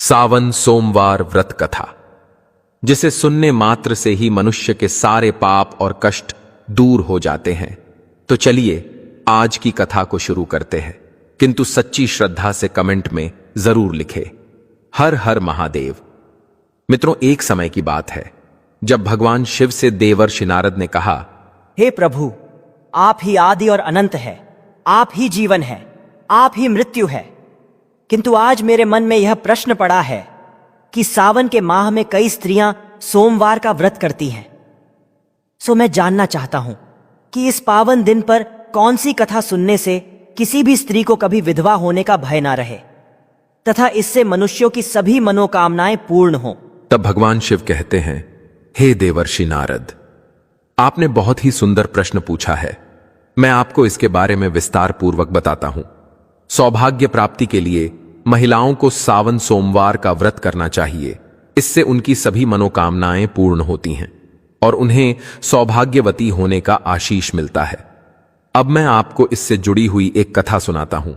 सावन सोमवार व्रत कथा, जिसे सुनने मात्र से ही मनुष्य के सारे पाप और कष्ट दूर हो जाते हैं। तो चलिए आज की कथा को शुरू करते हैं, किंतु सच्ची श्रद्धा से कमेंट में जरूर लिखे हर हर महादेव। मित्रों, एक समय की बात है जब भगवान शिव से देवर्षि नारद ने कहा, हे प्रभु, आप ही आदि और अनंत है, आप ही जीवन है, आप ही मृत्यु है। किंतु आज मेरे मन में यह प्रश्न पड़ा है कि सावन के माह में कई स्त्रियां सोमवार का व्रत करती हैं। सो मैं जानना चाहता हूं कि इस पावन दिन पर कौन सी कथा सुनने से किसी भी स्त्री को कभी विधवा होने का भय ना रहे तथा इससे मनुष्यों की सभी मनोकामनाएं पूर्ण हों। तब भगवान शिव कहते हैं, हे देवर्षि नारद, आपने बहुत ही सुंदर प्रश्न पूछा है। मैं आपको इसके बारे में विस्तार पूर्वक बताता हूं। सौभाग्य प्राप्ति के लिए महिलाओं को सावन सोमवार का व्रत करना चाहिए। इससे उनकी सभी मनोकामनाएं पूर्ण होती हैं और उन्हें सौभाग्यवती होने का आशीष मिलता है। अब मैं आपको इससे जुड़ी हुई एक कथा सुनाता हूं।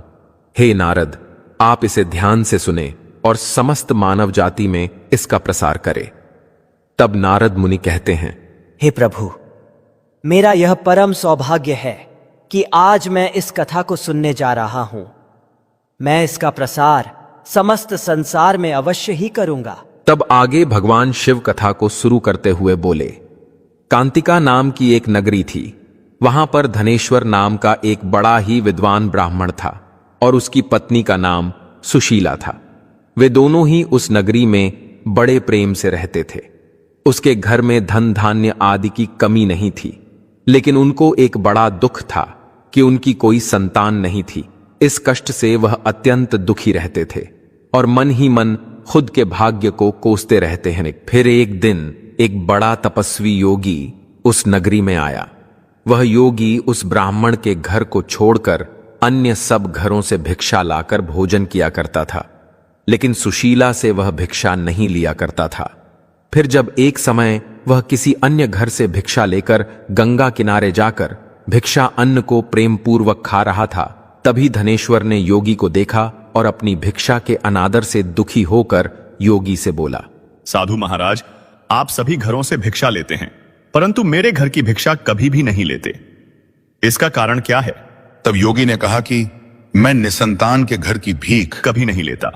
हे नारद, आप इसे ध्यान से सुने और समस्त मानव जाति में इसका प्रसार करें। तब नारद मुनि कहते हैं, हे प्रभु, मेरा यह परम सौभाग्य है कि आज मैं इस कथा को सुनने जा रहा हूं। मैं इसका प्रसार समस्त संसार में अवश्य ही करूंगा। तब आगे भगवान शिव कथा को शुरू करते हुए बोले, कांतिका नाम की एक नगरी थी। वहां पर धनेश्वर नाम का एक बड़ा ही विद्वान ब्राह्मण था और उसकी पत्नी का नाम सुशीला था। वे दोनों ही उस नगरी में बड़े प्रेम से रहते थे। उसके घर में धन धान्य आदि की कमी नहीं थी, लेकिन उनको एक बड़ा दुख था कि उनकी कोई संतान नहीं थी। इस कष्ट से वह अत्यंत दुखी रहते थे और मन ही मन खुद के भाग्य को कोसते रहते हैं। फिर एक दिन एक बड़ा तपस्वी योगी उस नगरी में आया। वह योगी उस ब्राह्मण के घर को छोड़कर अन्य सब घरों से भिक्षा लाकर भोजन किया करता था, लेकिन सुशीला से वह भिक्षा नहीं लिया करता था। फिर जब एक समय वह किसी अन्य घर से भिक्षा लेकर गंगा किनारे जाकर भिक्षा अन्न को प्रेम पूर्वक खा रहा था, तभी धनेश्वर ने योगी को देखा और अपनी भिक्षा के अनादर से दुखी होकर योगी से बोला, साधु महाराज, आप सभी घरों से भिक्षा लेते हैं, परंतु मेरे घर की भिक्षा कभी भी नहीं लेते। इसका कारण क्या है? तब योगी ने कहा कि मैं निसंतान के घर की भीख कभी नहीं लेता।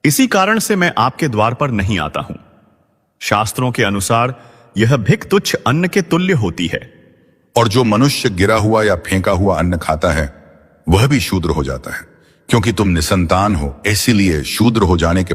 इसी कारण से मैं आपके द्वार पर नहीं आता हूं। शास्त्रों के अनुसार यह भिख तुच्छ अन्न के तुल्य होती है, और जो मनुष्य गिरा हुआ या फेंका हुआ अन्न खाता है वह भी शूद्र हो जाता है। क्योंकि तुम निसंतान हो, इसीलिए शूद्र हो जाने के